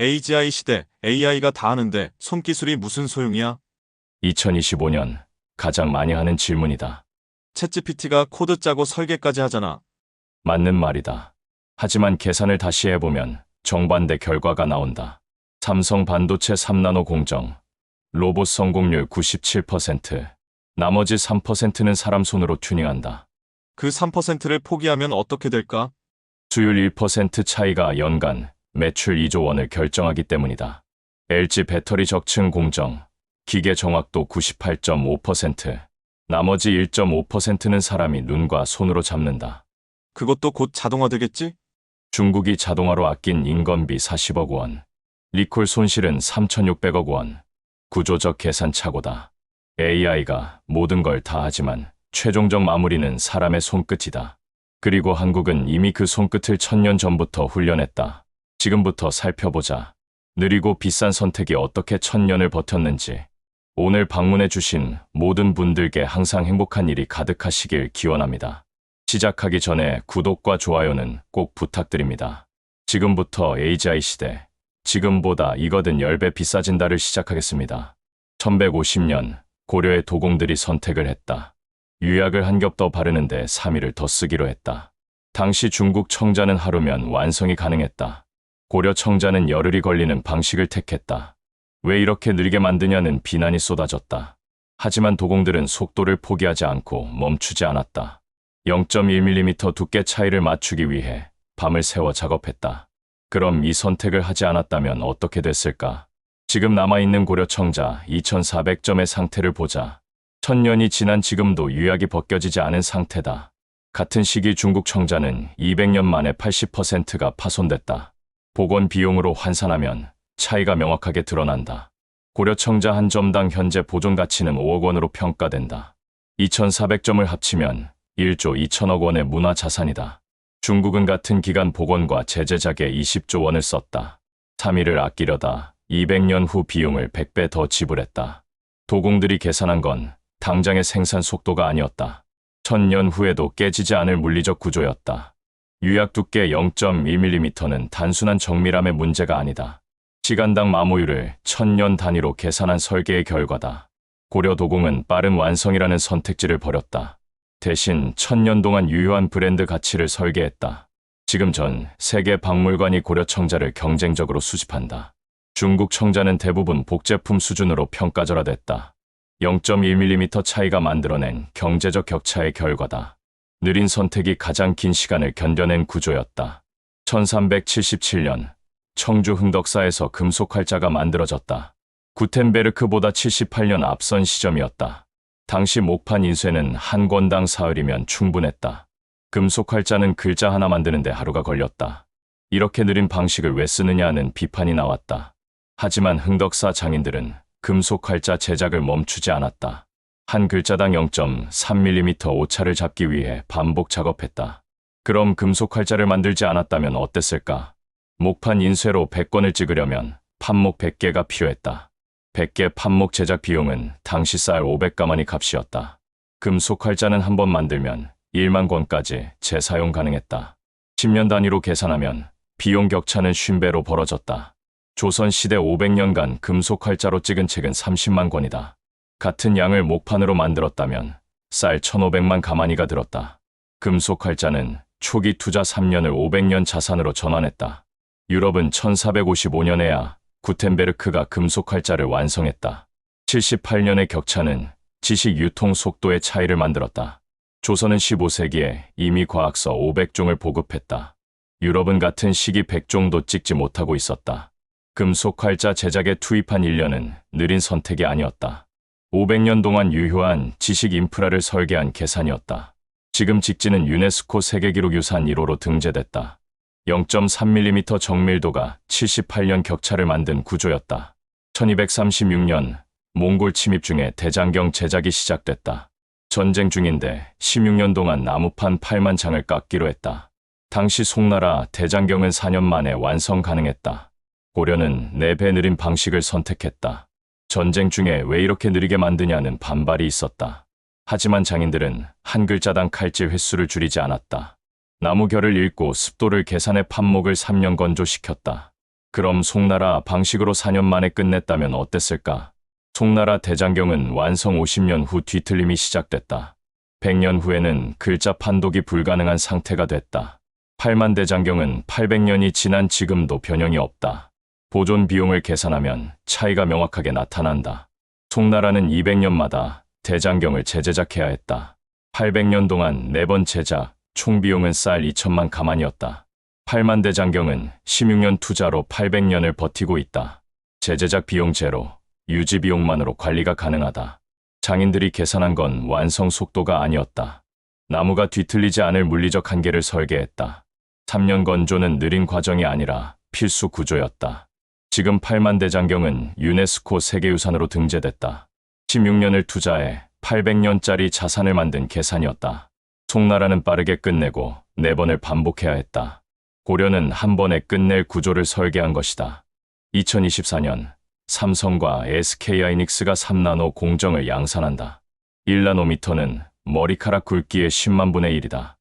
AGI 시대, AI가 다 하는데 손기술이 무슨 소용이야? 2025년 가장 많이 하는 질문이다. 챗GPT가 코드 짜고 설계까지 하잖아. 맞는 말이다. 하지만 계산을 다시 해보면 정반대 결과가 나온다. 삼성 반도체 3나노 공정, 로봇 성공률 97%, 나머지 3%는 사람 손으로 튜닝한다. 그 3%를 포기하면 어떻게 될까? 수율 1% 차이가 연간 매출 2조 원을 결정하기 때문이다. LG 배터리 적층 공정, 기계 정확도 98.5%, 나머지 1.5%는 사람이 눈과 손으로 잡는다. 그것도 곧 자동화되겠지? 중국이 자동화로 아낀 인건비 40억 원, 리콜 손실은 3,600억 원, 구조적 계산 착오다. AI가 모든 걸 다 하지만 최종적 마무리는 사람의 손끝이다. 그리고 한국은 이미 그 손끝을 1000년 전부터 훈련했다. 지금부터 살펴보자. 느리고 비싼 선택이 어떻게 1000년을 버텼는지. 오늘 방문해 주신 모든 분들께 항상 행복한 일이 가득하시길 기원합니다. 시작하기 전에 구독과 좋아요는 꼭 부탁드립니다. 지금부터 AGI 시대, 지금보다 이거든 10배 비싸진다를 시작하겠습니다. 1150년 고려의 도공들이 선택을 했다. 유약을 한 겹 더 바르는데 3일을 더 쓰기로 했다. 당시 중국 청자는 하루면 완성이 가능했다. 고려 청자는 열흘이 걸리는 방식을 택했다. 왜 이렇게 느리게 만드냐는 비난이 쏟아졌다. 하지만 도공들은 속도를 포기하지 않고 멈추지 않았다. 0.1mm 두께 차이를 맞추기 위해 밤을 새워 작업했다. 그럼 이 선택을 하지 않았다면 어떻게 됐을까? 지금 남아있는 고려 청자 2400점의 상태를 보자. 1000년이 지난 지금도 유약이 벗겨지지 않은 상태다. 같은 시기 중국 청자는 200년 만에 80%가 파손됐다. 복원 비용으로 환산하면 차이가 명확하게 드러난다. 고려 청자 한 점당 현재 보존 가치는 5억 원으로 평가된다. 2400점을 합치면 1조 2천억 원의 문화 자산이다. 중국은 같은 기간 복원과 재제작에 20조 원을 썼다. 3일을 아끼려다 200년 후 비용을 100배 더 지불했다. 도공들이 계산한 건 당장의 생산 속도가 아니었다. 1000년 후에도 깨지지 않을 물리적 구조였다. 유약 두께 0.1mm는 단순한 정밀함의 문제가 아니다. 시간당 마모율을 1000년 단위로 계산한 설계의 결과다. 고려 도공은 빠른 완성이라는 선택지를 버렸다. 대신 1000년 동안 유효한 브랜드 가치를 설계했다. 지금 전 세계 박물관이 고려 청자를 경쟁적으로 수집한다. 중국 청자는 대부분 복제품 수준으로 평가절하됐다. 0.1mm 차이가 만들어낸 경제적 격차의 결과다. 느린 선택이 가장 긴 시간을 견뎌낸 구조였다. 1377년 청주 흥덕사에서 금속 활자가 만들어졌다. 구텐베르크보다 78년 앞선 시점이었다. 당시 목판 인쇄는 한 권당 사흘이면 충분했다. 금속 활자는 글자 하나 만드는데 하루가 걸렸다. 이렇게 느린 방식을 왜 쓰느냐는 비판이 나왔다. 하지만 흥덕사 장인들은 금속 활자 제작을 멈추지 않았다. 한 글자당 0.3mm 오차를 잡기 위해 반복 작업했다. 그럼 금속 활자를 만들지 않았다면 어땠을까? 목판 인쇄로 100권을 찍으려면 판목 100개가 필요했다. 100개 판목 제작 비용은 당시 쌀 500가마니 값이었다. 금속 활자는 한 번 만들면 1만 권까지 재사용 가능했다. 10년 단위로 계산하면 비용 격차는 50배로 벌어졌다. 조선시대 500년간 금속 활자로 찍은 책은 30만 권이다. 같은 양을 목판으로 만들었다면 쌀 1500만 가마니가 들었다. 금속 활자는 초기 투자 3년을 500년 자산으로 전환했다. 유럽은 1455년에야 구텐베르크가 금속 활자를 완성했다. 78년의 격차는 지식 유통 속도의 차이를 만들었다. 조선은 15세기에 이미 과학서 500종을 보급했다. 유럽은 같은 시기 100종도 찍지 못하고 있었다. 금속 활자 제작에 투입한 인력은 느린 선택이 아니었다. 500년 동안 유효한 지식 인프라를 설계한 계산이었다. 지금 직지는 유네스코 세계기록유산 1호로 등재됐다. 0.3mm 정밀도가 78년 격차를 만든 구조였다. 1236년 몽골 침입 중에 대장경 제작이 시작됐다. 전쟁 중인데 16년 동안 나무판 8만 장을 깎기로 했다. 당시 송나라 대장경은 4년 만에 완성 가능했다. 고려는 4배 느린 방식을 선택했다. 전쟁 중에 왜 이렇게 느리게 만드냐는 반발이 있었다. 하지만 장인들은 한 글자당 칼질 횟수를 줄이지 않았다. 나무 결을 읽고 습도를 계산해 판목을 3년 건조시켰다. 그럼 송나라 방식으로 4년 만에 끝냈다면 어땠을까? 송나라 대장경은 완성 50년 후 뒤틀림이 시작됐다. 100년 후에는 글자 판독이 불가능한 상태가 됐다. 8만 대장경은 800년이 지난 지금도 변형이 없다. 보존 비용을 계산하면 차이가 명확하게 나타난다. 송나라는 200년마다 대장경을 재제작해야 했다. 800년 동안 4번 제작, 총 비용은 쌀 2천만 가만이었다. 8만 대장경은 16년 투자로 800년을 버티고 있다. 재제작 비용 제로, 유지 비용만으로 관리가 가능하다. 장인들이 계산한 건 완성 속도가 아니었다. 나무가 뒤틀리지 않을 물리적 한계를 설계했다. 3년 건조는 느린 과정이 아니라 필수 구조였다. 지금 8만 대장경은 유네스코 세계유산으로 등재됐다. 16년을 투자해 800년짜리 자산을 만든 계산이었다. 송나라는 빠르게 끝내고 4번을 반복해야 했다. 고려는 한 번에 끝낼 구조를 설계한 것이다. 2024년 삼성과 SK하이닉스가 3나노 공정을 양산한다. 1나노미터는 머리카락 굵기의 10만 분의 1이다.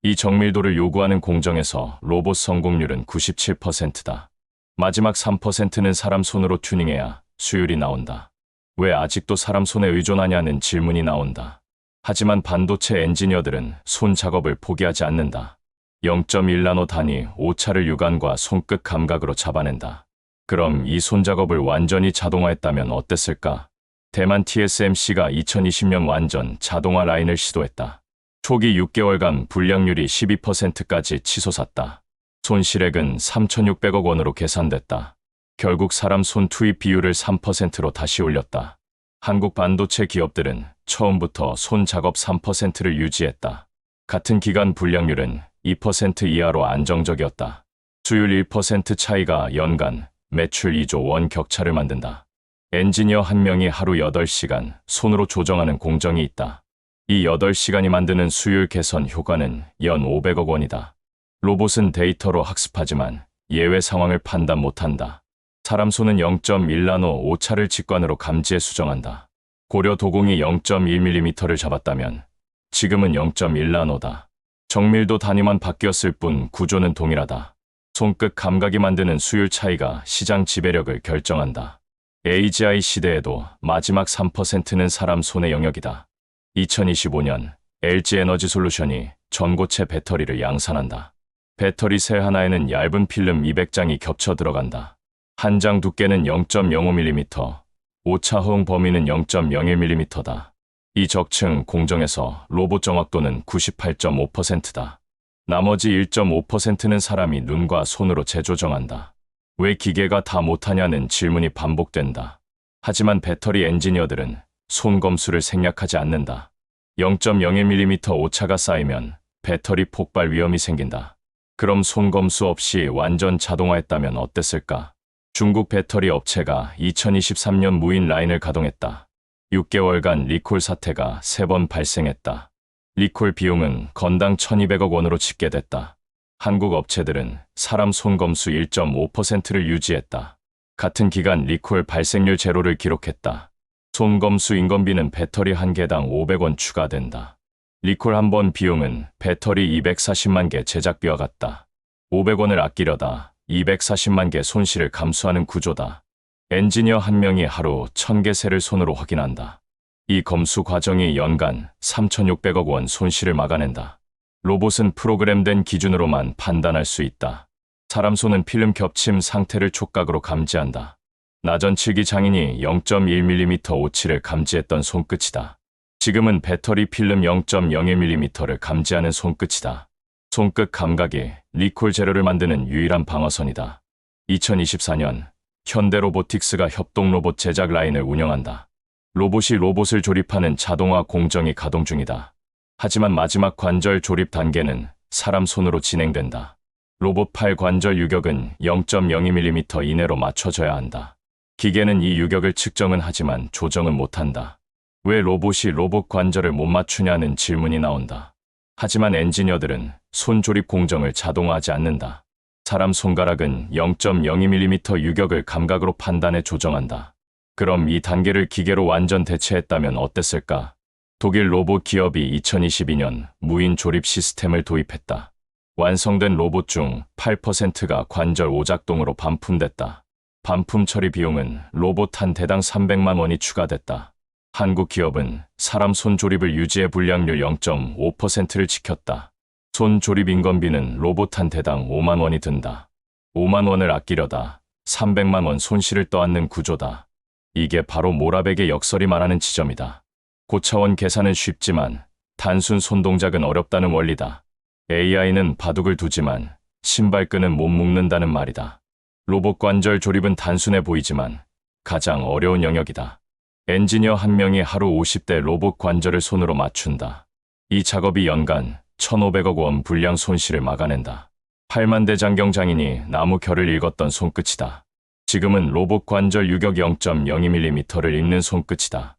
이 정밀도를 요구하는 공정에서 로봇 성공률은 97%다. 마지막 3%는 사람 손으로 튜닝해야 수율이 나온다. 왜 아직도 사람 손에 의존하냐는 질문이 나온다. 하지만 반도체 엔지니어들은 손 작업을 포기하지 않는다. 0.1나노 단위 오차를 육안과 손끝 감각으로 잡아낸다. 그럼 이 손작업을 완전히 자동화했다면 어땠을까? 대만 TSMC가 2020년 완전 자동화 라인을 시도했다. 초기 6개월간 불량률이 12%까지 치솟았다. 손실액은 3,600억 원으로 계산됐다. 결국 사람 손 투입 비율을 3%로 다시 올렸다. 한국 반도체 기업들은 처음부터 손 작업 3%를 유지했다. 같은 기간 불량률은 2% 이하로 안정적이었다. 수율 1% 차이가 연간 매출 2조 원 격차를 만든다. 엔지니어 한 명이 하루 8시간 손으로 조정하는 공정이 있다. 이 8시간이 만드는 수율 개선 효과는 연 500억 원이다. 로봇은 데이터로 학습하지만 예외 상황을 판단 못한다. 사람 손은 0.1나노 오차를 직관으로 감지해 수정한다. 고려 도공이 0.1mm를 잡았다면 지금은 0.1나노다. 정밀도 단위만 바뀌었을 뿐 구조는 동일하다. 손끝 감각이 만드는 수율 차이가 시장 지배력을 결정한다. AGI 시대에도 마지막 3%는 사람 손의 영역이다. 2025년 LG에너지솔루션이 전고체 배터리를 양산한다. 배터리 셀 하나에는 얇은 필름 200장이 겹쳐 들어간다. 한 장 두께는 0.05mm, 오차 허용 범위는 0.01mm다. 이 적층 공정에서 로봇 정확도는 98.5%다. 나머지 1.5%는 사람이 눈과 손으로 재조정한다. 왜 기계가 다 못하냐는 질문이 반복된다. 하지만 배터리 엔지니어들은 손 검수를 생략하지 않는다. 0.01mm 오차가 쌓이면 배터리 폭발 위험이 생긴다. 그럼 손 검수 없이 완전 자동화했다면 어땠을까? 중국 배터리 업체가 2023년 무인 라인을 가동했다. 6개월간 리콜 사태가 3번 발생했다. 리콜 비용은 건당 1,200억 원으로 집계됐다. 한국 업체들은 사람 손 검수 1.5%를 유지했다. 같은 기간 리콜 발생률 제로를 기록했다. 손 검수 인건비는 배터리 한 개당 500원 추가된다. 리콜 한 번 비용은 배터리 240만 개 제작비와 같다. 500원을 아끼려다 240만 개 손실을 감수하는 구조다. 엔지니어 한 명이 하루 1,000개 셀을 손으로 확인한다. 이 검수 과정이 연간 3,600억 원 손실을 막아낸다. 로봇은 프로그램된 기준으로만 판단할 수 있다. 사람 손은 필름 겹침 상태를 촉각으로 감지한다. 나전칠기 장인이 0.1mm 오치를 감지했던 손끝이다. 지금은 배터리 필름 0.01mm를 감지하는 손끝이다. 손끝 감각이 리콜 제로를 만드는 유일한 방어선이다. 2024년 현대로보틱스가 협동로봇 제작 라인을 운영한다. 로봇이 로봇을 조립하는 자동화 공정이 가동 중이다. 하지만 마지막 관절 조립 단계는 사람 손으로 진행된다. 로봇 팔 관절 유격은 0.02mm 이내로 맞춰져야 한다. 기계는 이 유격을 측정은 하지만 조정은 못한다. 왜 로봇이 로봇 관절을 못 맞추냐는 질문이 나온다. 하지만 엔지니어들은 손 조립 공정을 자동화하지 않는다. 사람 손가락은 0.02mm 유격을 감각으로 판단해 조정한다. 그럼 이 단계를 기계로 완전 대체했다면 어땠을까? 독일 로봇 기업이 2022년 무인 조립 시스템을 도입했다. 완성된 로봇 중 8%가 관절 오작동으로 반품됐다. 반품 처리 비용은 로봇 한 대당 300만 원이 추가됐다. 한국 기업은 사람 손 조립을 유지해 불량률 0.5%를 지켰다. 손 조립 인건비는 로봇 한 대당 5만 원이 든다. 5만 원을 아끼려다 300만 원 손실을 떠안는 구조다. 이게 바로 모라백의 역설이 말하는 지점이다. 고차원 계산은 쉽지만 단순 손 동작은 어렵다는 원리다. AI는 바둑을 두지만 신발끈은 못 묶는다는 말이다. 로봇 관절 조립은 단순해 보이지만 가장 어려운 영역이다. 엔지니어 한 명이 하루 50대 로봇 관절을 손으로 맞춘다. 이 작업이 연간 1,500억 원 불량 손실을 막아낸다. 8만 대 장경 장인이 나무 결을 읽었던 손끝이다. 지금은 로봇 관절 유격 0.02mm를 읽는 손끝이다.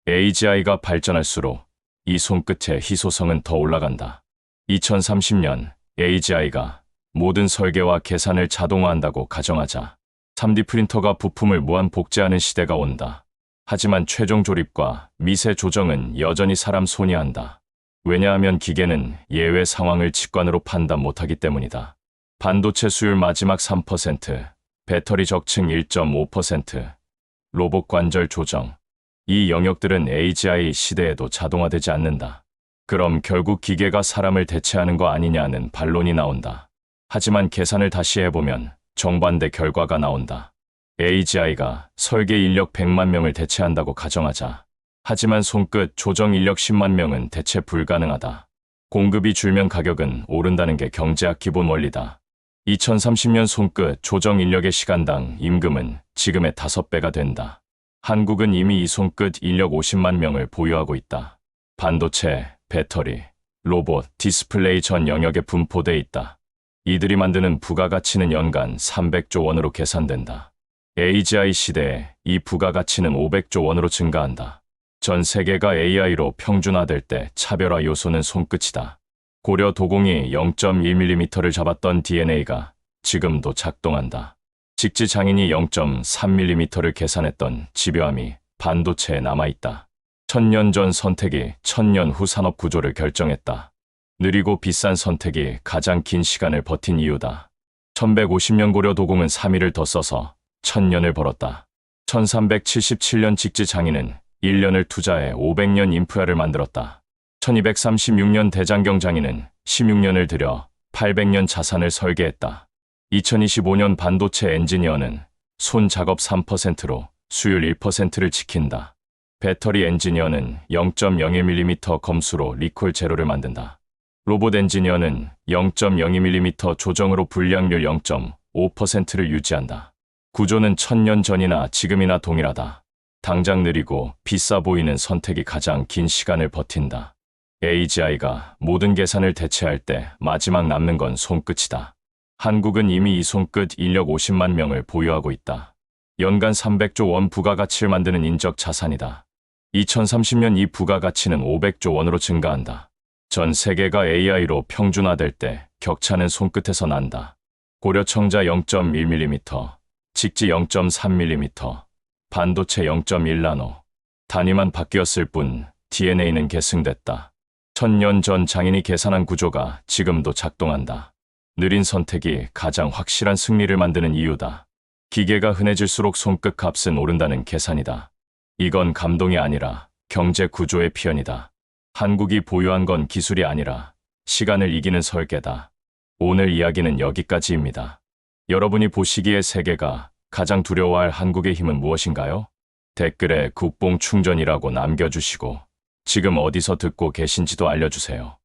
AGI가 발전할수록 이 손끝의 희소성은 더 올라간다. 2030년 AGI가 모든 설계와 계산을 자동화한다고 가정하자 3D 프린터가 부품을 무한 복제하는 시대가 온다. 하지만 최종 조립과 미세 조정은 여전히 사람 손이 한다. 왜냐하면 기계는 예외 상황을 직관으로 판단 못하기 때문이다. 반도체 수율 마지막 3%, 배터리 적층 1.5%, 로봇 관절 조정. 이 영역들은 AGI 시대에도 자동화되지 않는다. 그럼 결국 기계가 사람을 대체하는 거 아니냐는 반론이 나온다. 하지만 계산을 다시 해보면 정반대 결과가 나온다. AGI가 설계 인력 100만 명을 대체한다고 가정하자. 하지만 손끝 조정 인력 10만 명은 대체 불가능하다. 공급이 줄면 가격은 오른다는 게 경제학 기본 원리다. 2030년 손끝 조정 인력의 시간당 임금은 지금의 5배가 된다. 한국은 이미 이 손끝 인력 50만 명을 보유하고 있다. 반도체, 배터리, 로봇, 디스플레이 전 영역에 분포돼 있다. 이들이 만드는 부가가치는 연간 300조 원으로 계산된다. AGI 시대에 이 부가가치는 500조 원으로 증가한다. 전 세계가 AI로 평준화될 때 차별화 요소는 손끝이다. 고려 도공이 0.1mm를 잡았던 DNA가 지금도 작동한다. 직지 장인이 0.3mm를 계산했던 집요함이 반도체에 남아있다. 1000년 전 선택이 1000년 후 산업 구조를 결정했다. 느리고 비싼 선택이 가장 긴 시간을 버틴 이유다. 1150년 고려 도공은 3일을 더 써서 1000년을 벌었다. 1377년 직지 장인은 1년을 투자해 500년 인프라를 만들었다. 1236년 대장경 장인은 16년을 들여 800년 자산을 설계했다. 2025년 반도체 엔지니어는 손 작업 3%로 수율 1%를 지킨다. 배터리 엔지니어는 0.01mm 검수로 리콜 제로를 만든다. 로봇 엔지니어는 0.02mm 조정으로 불량률 0.5%를 유지한다. 구조는 1000년 전이나 지금이나 동일하다. 당장 느리고 비싸 보이는 선택이 가장 긴 시간을 버틴다. AGI가 모든 계산을 대체할 때 마지막 남는 건 손끝이다. 한국은 이미 이 손끝 인력 50만 명을 보유하고 있다. 연간 300조 원 부가가치를 만드는 인적 자산이다. 2030년 이 부가가치는 500조 원으로 증가한다. 전 세계가 AI로 평준화될 때 격차는 손끝에서 난다. 고려청자 0.1mm, 직지 0.3mm, 반도체 0.1나노. 단위만 바뀌었을 뿐 DNA는 계승됐다. 1000년 전 장인이 계산한 구조가 지금도 작동한다. 느린 선택이 가장 확실한 승리를 만드는 이유다. 기계가 흔해질수록 손끝 값은 오른다는 계산이다. 이건 감동이 아니라 경제 구조의 표현이다. 한국이 보유한 건 기술이 아니라 시간을 이기는 설계다. 오늘 이야기는 여기까지입니다. 여러분이 보시기에 세계가 가장 두려워할 한국의 힘은 무엇인가요? 댓글에 국뽕 충전이라고 남겨주시고 지금 어디서 듣고 계신지도 알려주세요.